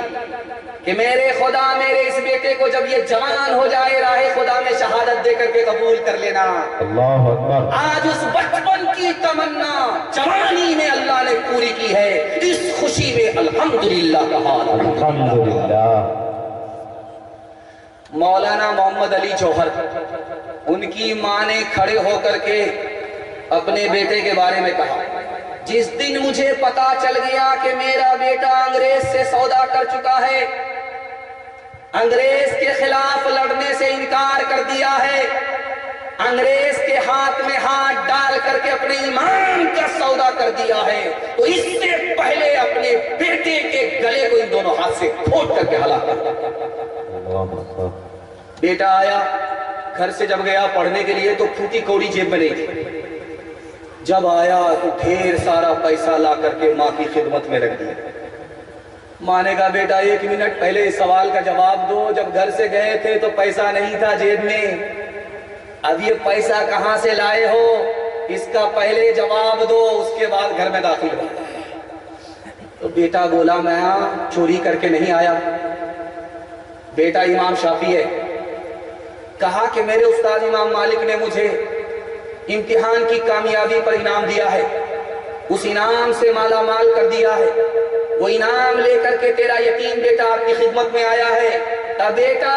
कि मेरे खुदा मेरे इस बेटे को जब ये जवान हो जाए राहे खुदा में शहादत दे करके कबूल कर लेना। अल्लाह अकबर। आज उस बचपन की तमन्ना जवानी में अल्लाह ने पूरी की है। इस खुशी में अल्हम्दुलिल्लाह कहा। अल्हम्दुलिल्लाह। मौलाना मोहम्मद अली जौहर, उनकी माँ ने खड़े होकर के अपने बेटे के बारे में कहा, जिस दिन मुझे पता चल गया कि मेरा बेटा अंग्रेज से सौदा कर चुका है, अंग्रेज के खिलाफ लड़ने से इनकार कर दिया है, अंग्रेज के हाथ में हाथ डाल करके अपने ईमान का सौदा कर दिया है, तो इससे पहले अपने बेटे के गले को इन दोनों हाथ से खोद करके हलाक कर दिया। बेटा आया घर से, जब गया पढ़ने के लिए तो फूटी कौड़ी जेब में नहीं थी। जब आया तो ढेर सारा पैसा ला करके माँ की खिदमत में रख दिया। माँ ने कहा बेटा 1 मिनट पहले इस सवाल का जवाब दो, जब घर से गए थे तो पैसा नहीं था जेब में, अब ये पैसा कहाँ से लाए हो, इसका पहले जवाब दो, उसके बाद घर में दाखिल हो। तो बेटा बोला मैं चोरी करके नहीं आया। बेटा इमाम शाफी है, कहा कि मेरे उस्ताद इमाम मालिक ने मुझे इम्तिहान की कामयाबी पर इनाम दिया है, उस इनाम से माला माल कर दिया है, वो इनाम लेकर के तेरा यतीम बेटा आपकी खिदमत में आया है। अब बेटा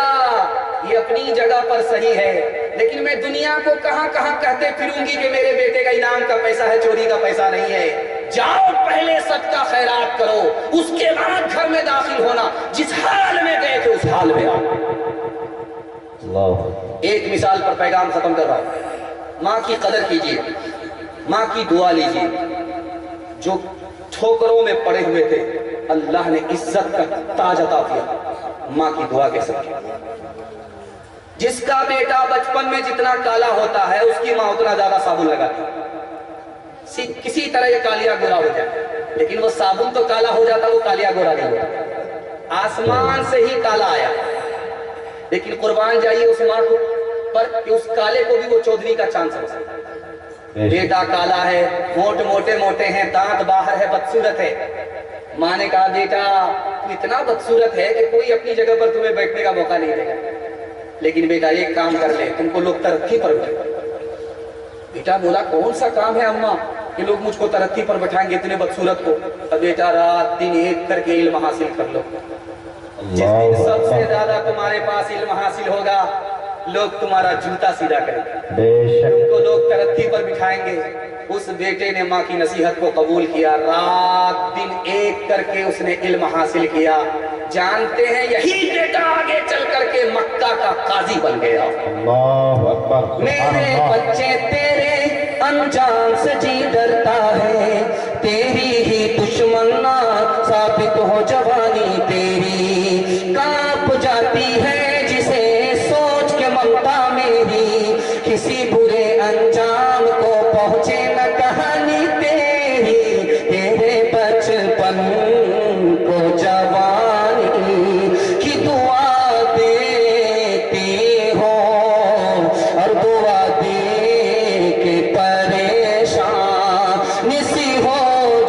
ये अपनी जगह पर सही है, लेकिन मैं दुनिया को कहां कहां कहते फिरूंगी कि मेरे बेटे का इनाम का पैसा है, चोरी का पैसा नहीं है। जाओ पहले सबका खैरात करो, उसके बाद घर में दाखिल होना, जिस हाल में गए थे उस हाल में आओ। एक मिसाल पर पैगाम खत्म कर रहा हूं। माँ की कदर कीजिए, माँ की दुआ लीजिए। जो ठोकरों में पड़े हुए थे अल्लाह ने इज्जत का ताज अता किया माँ की दुआ के सदके। जिसका बेटा बचपन में जितना काला होता है उसकी माँ उतना ज्यादा साबुन लगाती, किसी तरह ये कालिया गोरा हो जाए, लेकिन वो साबुन तो काला हो जाता, वो कालिया गोरा नहीं होता। आसमान से ही काला आया, लेकिन कुर्बान जाइए उस माँ को पर कि उस काले को भी वो चौधरी का चांद समझ। بیٹا کالا ہے، ہونٹ موٹے موٹے ہیں، دانت باہر ہے، بدصورت ہے۔ ماں نے کہا بیٹا تو اتنا بدصورت ہے کہ کوئی اپنی جگہ پر تمہیں بیٹھنے کا موقع نہیں دے گا، لیکن بیٹا ایک کام کر لے، تم کو لوگ ترقی پر بٹھائیں۔ بیٹا بولا کون سا کام ہے اماں کہ لوگ مجھ کو ترقی پر بٹھائیں گے اتنے بدصورت کو؟ اب بیٹا رات دن ایک کر کے علم حاصل کر لو، جس دن سب سے زیادہ تمہارے پاس علم حاصل ہوگا لوگ تمہارا جوتا سیدھا کریں گے، تم کو لوگ ترقی پر بٹھائیں گے۔ اس بیٹے نے ماں کی نصیحت کو قبول کیا، رات دن ایک کر کے اس نے علم حاصل کیا۔ جانتے ہیں یہی بیٹا آگے چل کر کے مکہ کا قاضی بن گیا۔ اللہ اکبر، میرے بچے تیرے انجام سے جی ڈرتا ہے، تیری ہی دشمنا ثابت ہو جوانی تیری، کانپ جاتی ہے جسے سوچ کے ممتا میری، کسی برے انجام کو پہنچے نہ کہانی تیری، تیرے بچپن کو جوانی کی دعا دیتی ہو، اور دعا دے کے پریشان نسی ہو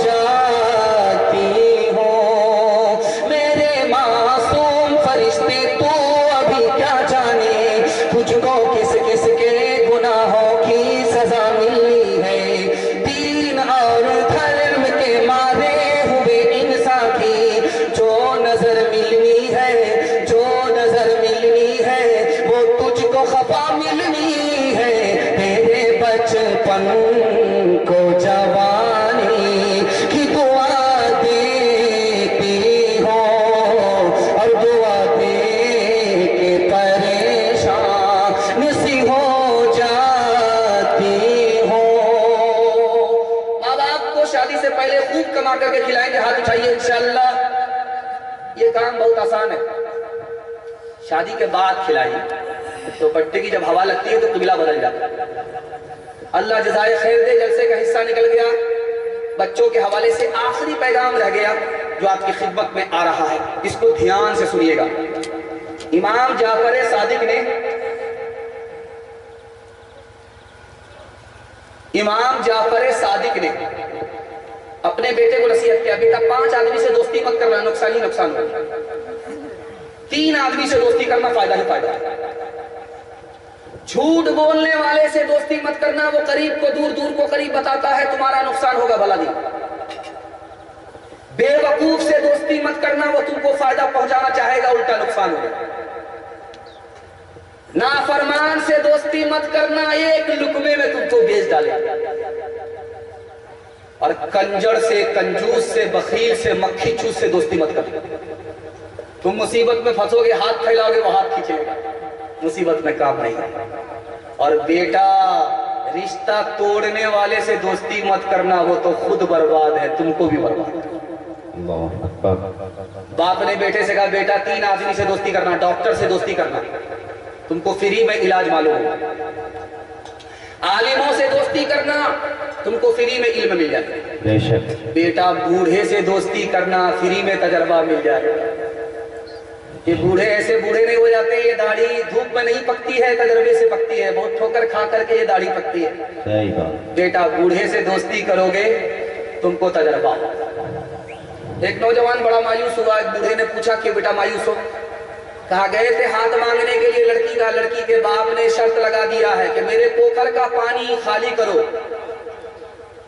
جاتی ہو۔ میرے معصوم فرشتے تو ابھی کیا جانے، تجھ کو کس کس کے گناہوں کی سزا ملی ہے، دین اور دھرم کے مارے ہوئے انسان کی جو نظر ملنی ہے، جو نظر ملنی ہے وہ تجھ کو خفا ملنی ہے، تیرے بچپن کو جوانی کی دعا دیتی ہو، اور دعا دے کے پریشان نسی ہو جاتی ہو۔ ماں باپ کو شادی سے پہلے خوب کما کر کے کھلائیں گے، ہاتھ اٹھائیے انشاءاللہ۔ یہ کام بہت آسان ہے، شادی کے بعد کھلائیے تو پٹے کی جب ہوا لگتی ہے تو قبلہ بدل جاتا ہے۔ اللہ جزائے خیر دے، جلسے کا حصہ نکل گیا، بچوں کے حوالے سے آخری پیغام رہ گیا جو آپ کی خدمت میں آ رہا ہے، اس کو دھیان سے سنیے گا۔ امام جعفر صادق نے اپنے بیٹے کو نصیحت کیا، بیٹا 5 آدمی سے دوستی مت کرنا، نقصان ہی نقصان ہوگا، 3 آدمی سے دوستی کرنا فائدہ ہی فائدہ ہے۔ جھوٹ بولنے والے سے دوستی مت کرنا، وہ قریب کو دور، دور کو قریب بتاتا ہے، تمہارا نقصان ہوگا بھلا نہیں۔ بے وقوف سے دوستی مت کرنا، وہ تم کو فائدہ پہنچانا چاہے گا، الٹا نقصان ہوگا۔ نافرمان سے دوستی مت کرنا، ایک لقمے میں تم کو بیچ ڈالے۔ اور کنجر سے، کنجوس سے، بخیل سے، مکھی چوس سے دوستی مت کرنا، تم مصیبت میں پھنسو گے، ہاتھ پھیلاؤ گے وہ ہاتھ کھینچے گا، مصیبت میں کام نہیں ہے۔ اور بیٹا رشتہ توڑنے والے سے دوستی مت کرنا، وہ تو خود برباد ہے، تم کو بھی برباد ہے۔ اللہ اکبر۔ باپ نے بیٹے سے کہا بیٹا 3 آدمی سے دوستی کرنا، ڈاکٹر سے دوستی کرنا، تم کو فری میں علاج معلوم ہوگا۔ عالموں سے دوستی کرنا، تم کو فری میں علم مل جائے گا۔ بے شک۔ بیٹا بوڑھے سے دوستی کرنا، فری میں تجربہ مل جائے گا۔ یہ بوڑھے ایسے بوڑھے نہیں ہو جاتے، یہ داڑھی دھوپ میں نہیں پکتی ہے، تجربے سے پکتی ہے، بہت ٹھوکر کھا کر کے یہ داڑھی پکتی ہے۔ صحیح بات۔ بیٹا بوڑھے سے دوستی کرو گے تم کو تجربہ۔ ایک نوجوان بڑا مایوس ہوا، ایک بوڑھے نے پوچھا کہ بیٹا مایوس ہو؟ کہا گئے تھے ہاتھ مانگنے کے لیے لڑکی کا، لڑکی کے باپ نے شرط لگا دیا ہے کہ میرے پوکھر کا پانی خالی کرو،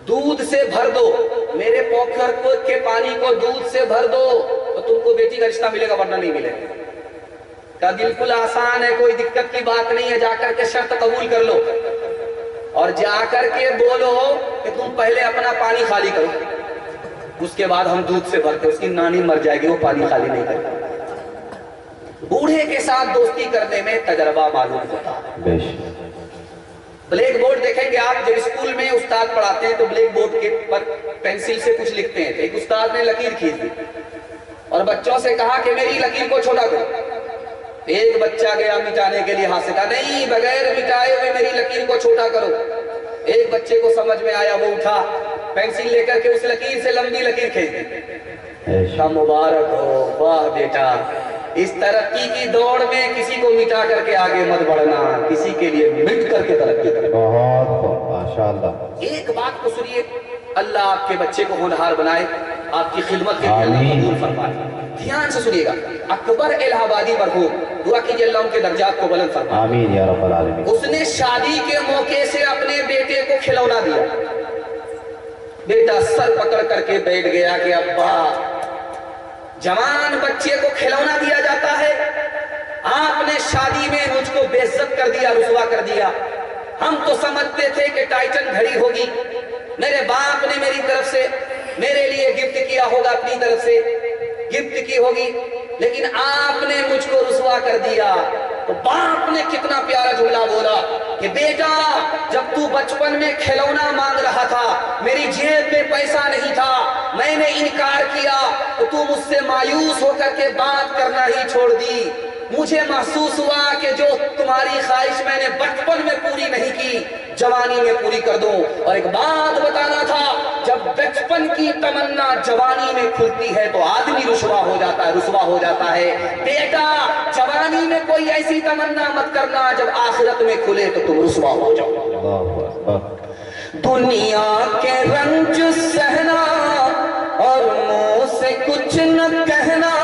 دودھ سے بھر دو، میرے پوکھر کے پانی کو دودھ سے بھر دو تو تم کو بیٹی کا رشتہ ملے گا، ورنہ نہیں ملے گا۔ کہا بالکل آسان ہے، کوئی دقت کی بات نہیں ہے، جا کر کے شرط قبول کر لو اور جا کر کے بولو کہ تم پہلے اپنا پانی خالی کرو، اس کے بعد ہم دودھ سے بھرتے۔ اس کی نانی مر جائے گی، وہ پانی خالی نہیں کرے گا۔ بوڑھے کے ساتھ دوستی کرنے میں تجربہ معلوم ہوتا ہے۔ بے شک۔ بلیک بورڈ دیکھیں گے آپ، جب اسکول میں استاد پڑھاتے ہیں تو بلیک بورڈ کے پر پینسل سے کچھ لکھتے ہیں۔ ایک استاد نے لکیر کھینچ دی اور بچوں سے کہا کہ میری لکیر کو چھوٹا کرو۔ ایک بچہ گیا مٹانے کے لیے، ہاتھ سے کہا نہیں، بغیر مٹائے ہوئے میری لکیر کو چھوٹا کرو۔ ایک بچے کو سمجھ میں آیا، وہ اٹھا پینسل لے کر کے اس لکیر سے لمبی لکیر کھینچ دی۔ کہا مبارک ہو، واہ بیٹا، اس ترقی کی دوڑ میں کسی کو مٹا کر کے آگے مت بڑھنا، کسی کے لیے مٹ کر کے ترقی کرنا۔ بہت بہت माशाअल्लाह। एक बात को सुनिए, अल्लाह आपके बच्चे को होनहार बनाए, आपकी खिदमत के लिए अल्लाह कबूल फरमाए। ध्यान से सुनिएगा, अकबर इलाहाबादी मरहूम, दुआ कीजिए अल्लाह उनके दर्जात को बुलंद फरमाए। आमीन या रब्बल आलमीन। उसने शादी के मौके से अपने बेटे को खिलौना दिया। बेटा सर पकड़ करके बैठ गया कि अब्बा, जवान बच्चे को खिलौना दिया जाता है, आपने शादी में मुझको बेइज्जत कर दिया, रुसवा कर दिया। हम तो समझते थे कि टाइटन घड़ी होगी, मेरे बाप ने मेरी तरफ से मेरे लिए गिफ्ट किया होगा, अपनी तरफ से गिफ्ट की होगी, लेकिन आपने मुझको रुसवा कर दिया। तो बाप ने कितना प्यारा जुमला बोला कि बेटा, जब तू बचपन में खिलौना मांग रहा था, मेरी जेब में पैसा नहीं था, मैंने इनकार किया, तो तू मुझसे मायूस होकर के बात करना ही छोड़ दी। मुझे महसूस हुआ कि जो तुम्हारी ख्वाहिश मैंने बचपन में पूरी नहीं की, जवानी में पूरी कर दूं। और एक बात बताना था, जब बचपन की तमन्ना जवानी में खुलती है तो आदमी रुसवा हो जाता है, रुसवा हो जाता है। बेटा, जवानी में कोई ऐसी तमन्ना मत करना, जब आखिरत में खुले तो तुम रुसवा हो जाओ। अल्लाहु अकबर। दुनिया के रंज सहना और मुंह से कुछ न कहना,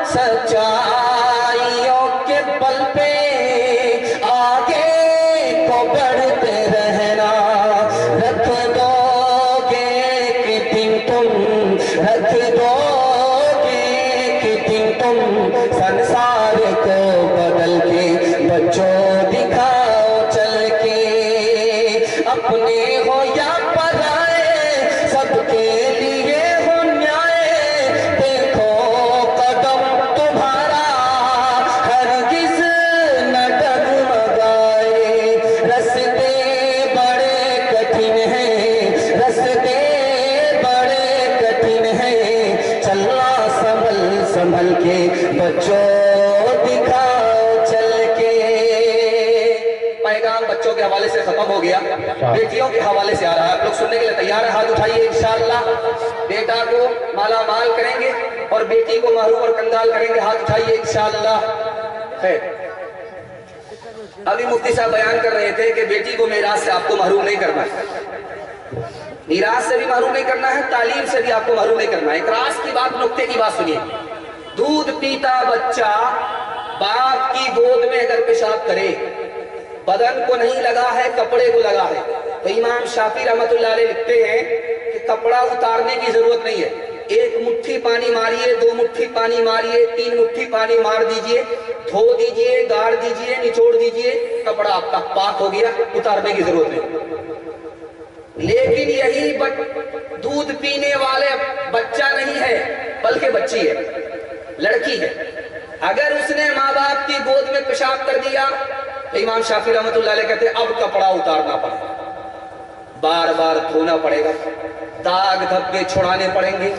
सच्चाइयों के बल पे आगे को बढ़ते रहना। रख दोगे कि दिन तुम, रख दोगे कि दिन तुम, संसार को बदल के बच्चों दिखाओ चल के। अपने हो या पराए, सबके लिए हो न्याय। देखो कदम तुम्हारा हरगिज़ न डगमगाए। रास्ते बड़े कठिन हैं, रास्ते बड़े कठिन हैं, चलना संभल संभल के बच्चों दिखाओ चल के। पैगाम बच्चों के हवाले से खत्म हो गया, बेटियों के हवाले से आ रहा है। आप लोग सुनने के लिए तैयार है? हाथ उठाइए। इंशाअल्लाह बेटा को माला माल करेंगे और बेटी को महरूम और कंगाल करेंगे। हाथ उठाइए इंशाअल्लाह। है, अभी मुफ्ती साहब बयान कर रहे थे कि बेटी को मीरास से आपको महरूम नहीं करना है, मीरास से भी महरूम नहीं करना है, तालीम से भी आपको महरूम नहीं करना है। इकरास की बात, नुक्ते की बात सुनिए। दूध पीता बच्चा बाप की गोद में अगर पेशाब करे, बदन को नहीं लगा है, कपड़े को लगा है, तो इमाम शाफी रहमतुल्लाह अलैह लिखते हैं कि कपड़ा उतारने की जरूरत नहीं है। एक मुट्ठी पानी मारिए, 2 मुट्ठी पानी मारिए, 3 मुट्ठी पानी मार दीजिए, धो दीजिए, गाड़ दीजिए, निचोड़ दीजिए, कपड़ा आपका पाक हो गया, उतारने की जरूरत नहीं। लेकिन यही दूध पीने वाले बच्चा नहीं है, बल्कि बच्ची है, लड़की है। अगर उसने माँ बाप की गोद में पेशाब कर दिया तो इमाम शाफी रहमतुल्लाह अलैह कहते हैं अब कपड़ा उतारना पड़ेगा, बार बार धोना पड़ेगा, दाग धब्बे छुड़ाने पड़ेंगे,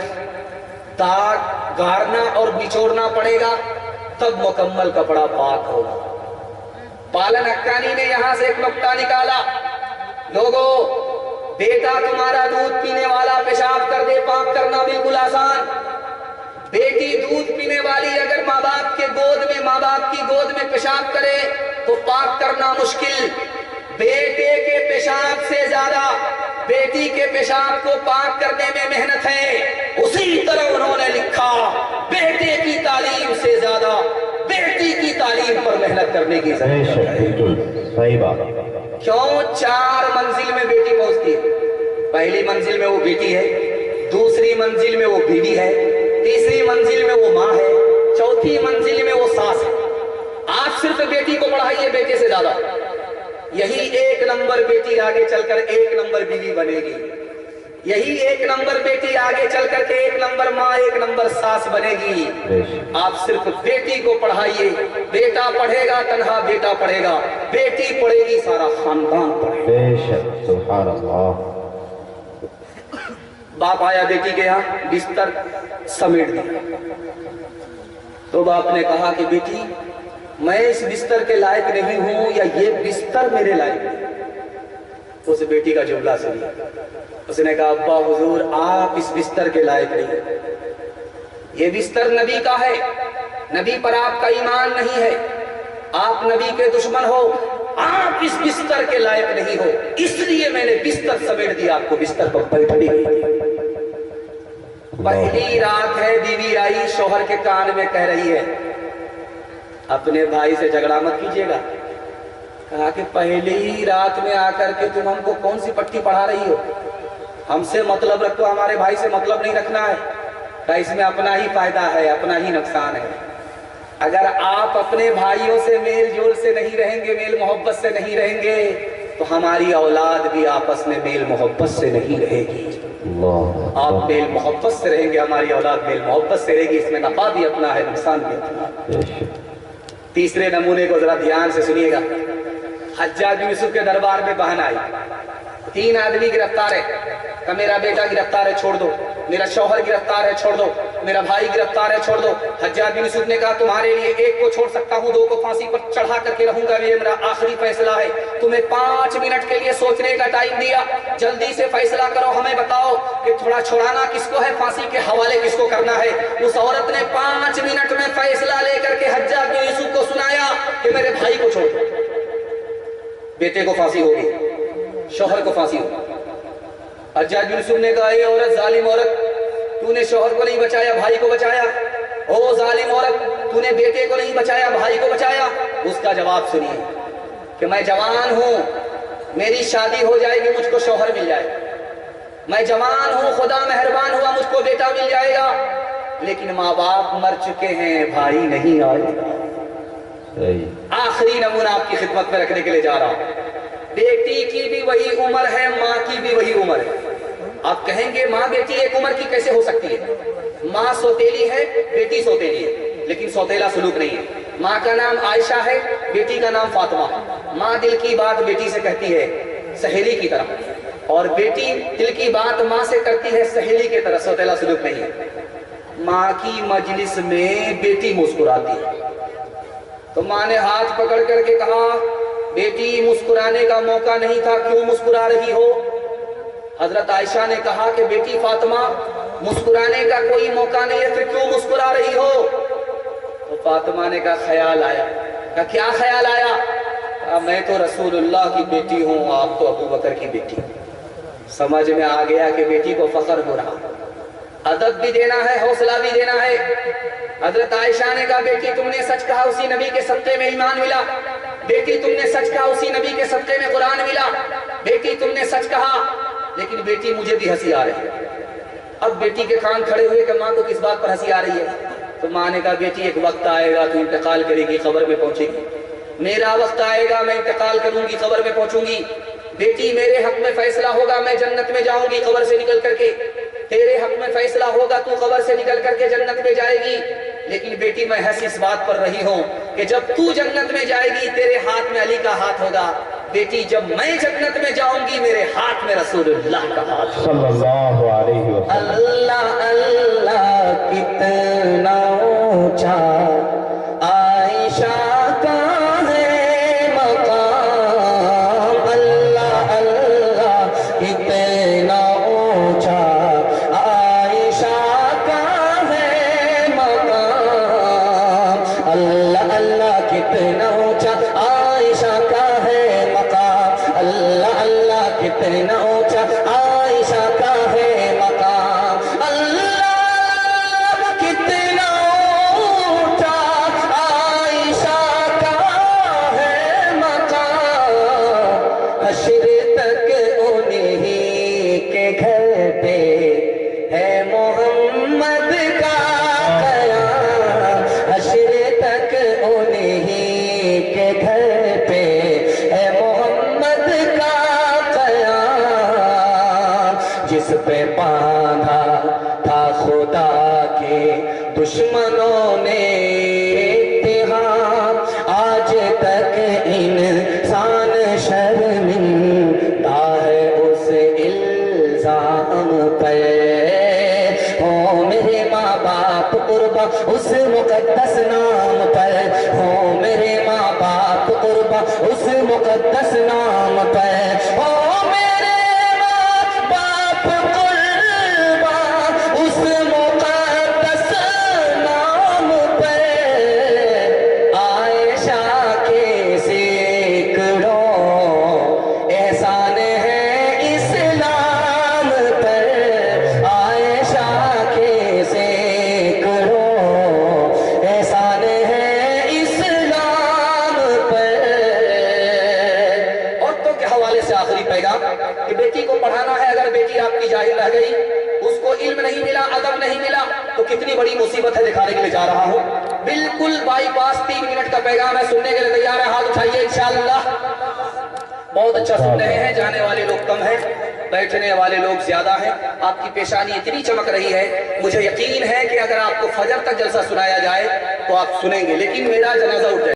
दाग गाड़ना और निचोड़ना पड़ेगा, तब मुकम्मल कपड़ा पाक होगा। पालन हक्कानी ने यहां से एक नुक्ता निकाला, लोगों, बेटा तुम्हारा दूध पीने वाला पेशाब कर दे, पाक करना बिल्कुल आसान। बेटी दूध पीने वाली अगर माँ बाप के गोद में, माँ बाप की गोद में पेशाब करे तो पाक करना मुश्किल। बेटे के पेशाब से ज्यादा बेटी के पेशाब को पाक करने में मेहनत है। उसी तरह उन्होंने लिखा, बेटे की तालीम से ज्यादा बेटी की तालीम पर मेहनत करने की जरूरत है। बिल्कुल सही बात। क्यों? 4 मंजिल में बेटी पहुंचती है। पहली मंजिल में वो बेटी है, दूसरी मंजिल में वो बीवी है, तीसरी मंजिल में वो माँ है, चौथी मंजिल में वो सास है। आप सिर्फ बेटी को पढ़ाइए बेटे से ज्यादा, यही 1 नंबर बेटी आगे चलकर 1 नंबर बीवी बनेगी। यही 1 नंबर बेटी आगे चलकर के 1 नंबर माँ, 1 नंबर सास बनेगी। आप सिर्फ बेटी को पढ़ाइए, बेटा पढ़ेगा तन्हा बेटा पढ़ेगा, बेटी पढ़ेगी सारा खानदान पढ़ेगा। बेशक, सुभान अल्लाह। बाप आया बेटी के यहाँ, बिस्तर समेट दिया, तो बाप ने कहा कि बेटी मैं इस बिस्तर के लायक नहीं हूं या ये बिस्तर मेरे लायक है। उस बेटी का जुमला सुनिए। उसने कहा अब्बा हुजूर आप इस बिस्तर के लायक नहीं, ये बिस्तर नबी का है, नबी पर आपका ईमान नहीं है, आप नबी के दुश्मन हो, आप आप इस बिस्तर के लायक नहीं हो, इसलिए मैंने बिस्तर समेट दिया, आपको बिस्तर पर बैठने के लिए। पहली रात है, बीवी आई, शौहर के कान में कह रही है अपने भाई से झगड़ा मत कीजिएगा। कहा कि पहली रात में आकर के तुम हमको कौन सी पट्टी पढ़ा रही हो, हमसे मतलब रखो, हमारे भाई से मतलब नहीं रखना है। कहा इसमें अपना ही फायदा है, अपना ही नुकसान है। अगर आप अपने भाइयों से मेल जोल से नहीं रहेंगे, मेल मोहब्बत से नहीं रहेंगे, तो हमारी औलाद भी आपस में मेल मोहब्बत से नहीं रहेगी। आप मेल मोहब्बत से रहेंगे, हमारी औलाद मेल मोहब्बत से रहेगी। इसमें नफा भी अपना है, नुकसान भी अपना है। तीसरे नमूने को जरा ध्यान से सुनिएगा। हज्जाज बिन यूसुफ के दरबार में बहन आई, 3 आदमी गिरफ्तार है। का मेरा बेटा गिरफ्तार है, छोड़ दो, मेरा शौहर गिरफ्तार है, छोड़ दो, मेरा भाई गिरफ्तार है, छोड़ दो। हज्जाज बिन यूसुफ ने कहा तुम्हारे लिए एक को छोड़ सकता हूँ, 2 को फांसी पर चढ़ा करके रहूंगा, ये मेरा आखिरी फैसला है। तुम्हें 5 मिनट के लिए सोचने का टाइम दिया, जल्दी से फैसला करो, हमें बताओ कि थोड़ा छुड़ाना किसको है, फांसी के हवाले किसको करना है। उस औरत ने 5 मिनट में फैसला लेकर के हज्जाज बिन यूसुफ को सुनाया कि मेरे भाई को छोड़ दो, बेटे को फांसी होगी, शौहर को फांसी होगी। हज्जाज बिन यूसुफ ने कहा ये औरत, जालिम औरत, तूने शौहर को नहीं बचाया, भाई को बचाया। ओ जालिम औरत, तूने बेटे को नहीं बचाया, भाई को बचाया। उसका जवाब सुनिए कि मैं जवान हूं, मेरी शादी हो जाएगी, मुझको शौहर मिल जाए। मैं जवान हूं, खुदा मेहरबान हुआ, मुझको बेटा मिल जाएगा। लेकिन माँ बाप मर चुके हैं, भाई नहीं आएगा। आखिरी नमूना आपकी खिदमत में रखने के लिए जा रहा हूं। बेटी की भी वही उम्र है, माँ की भी वही उम्र है। आप कहेंगे माँ बेटी एक उम्र की कैसे हो सकती है? माँ सौतेली है, बेटी सौतेली है, लेकिन सौतेला सुलूक नहीं है। माँ का नाम आयशा है, बेटी का नाम फातिमा है। माँ दिल की बात बेटी से कहती है सहेली की तरह, और बेटी दिल की बात माँ से करती है सहेली की तरह, सौतेला सुलूक नहीं है। माँ की मजलिस में बेटी मुस्कुराती है, तो माँ ने हाथ पकड़ करके कहा बेटी मुस्कुराने का मौका नहीं था, क्यों मुस्कुरा रही हो? हजरत आयशा ने कहा कि बेटी फातिमा, मुस्कुराने का कोई मौका नहीं है, फिर क्यों मुस्कुरा रही हो? तो फातिमा ने कहा ख्याल आया। कहा क्या ख्याल आया? कहा मैं तो रसूलुल्लाह की बेटी हूँ, आप तो अबू बकर की बेटी। समझ में आ गया कि बेटी को फख्र हो रहा, अदब भी देना है, हौसला भी देना है। हजरत आयशा ने कहा बेटी तुमने सच कहा, उसी नबी के सदक़े में ईमान मिला। बेटी तुमने सच कहा, उसी नबी के सदक़े में कुरान मिला। बेटी तुमने सच कहा, लेकिन बेटी मुझे भी हंसी आ रही है। अब बेटी के कान खड़े हुए कि माँ को किस बात पर हंसी आ रही है? तो माँ ने कहा बेटी एक वक्त आएगा तू इंतकाल करेगी, खबर में पहुंचेगी। मेरा वक्त आएगा, मैं इंतकाल करूंगी, खबर में पहुंचूंगी। बेटी मेरे हक में फैसला होगा, मैं जन्नत में जाऊंगी खबर से निकल करके। तेरे हक में फैसला होगा, तू खबर से निकल करके जन्नत में जाएगी। लेकिन बेटी मैं हंस इस बात पर रही हूं कि जब तू जन्नत में जाएगी तेरे हाथ में अली का हाथ होगा। बेटी जब मैं जन्नत में जाऊंगी मेरे हाथ में रसूलुल्लाह का हाथ सल्लल्लाहु अलैहि वसल्लम। अल्लाह अल्लाह कितना ऊंचा आयशा का है मकाम। अल्लाह अल्लाह कितना ऊंचा आयशा का है मकाम। अल्लाह अल्लाह कितना ऊंचा आयशा का है मकाम। अल्लाह अल्लाह कितना ऊंचा आयशा का है मकाम। अल्लाह कितना ऊंचा आयशा का है मकाम। हश्र तक उन्हीं के घर पे है मोहम्मद का कयाम। हश्र तक उन्हीं के घर पे है मोहम्मद का कयाम। जिस पे बांधा था खुदा के दुश्मनों ने इत्तेहाम, आज तक इंसान शर्मिंदा है उस इल्जाम पे। हो मेरे माँ बाप कुर्बा उस मुकद्दस नाम पर। हो मेरे माँ बाप कुर्बा उस मुकद्दस नाम पर। हो मेरे माँ बाप कुर्बा उस मुकद्दस नाम पर। आयशा के सैकड़ों से आखिरी पैगाम कि बेटी को पढ़ाना है। अगर बेटी आपकी जाहिल रह गई, उसको इल्म नहीं मिला, अदब नहीं मिला, तो कितनी बड़ी मुसीबत है दिखाने के लिए जा रहा हूँ। बिल्कुल बाईपास 3 मिनट का पैगाम है, सुनने के लिए तैयार है? हाथ उठाइए इंशाअल्लाह। बहुत अच्छा सुन रहे हैं, जाने वाले लोग कम हैं, बैठने वाले लोग ज्यादा हैं। आपकी पेशानी इतनी चमक रही है, मुझे यकीन है कि अगर आपको फजर तक जलसा सुनाया जाए तो आप सुनेंगे, लेकिन मेरा जनाजा उठ जाए।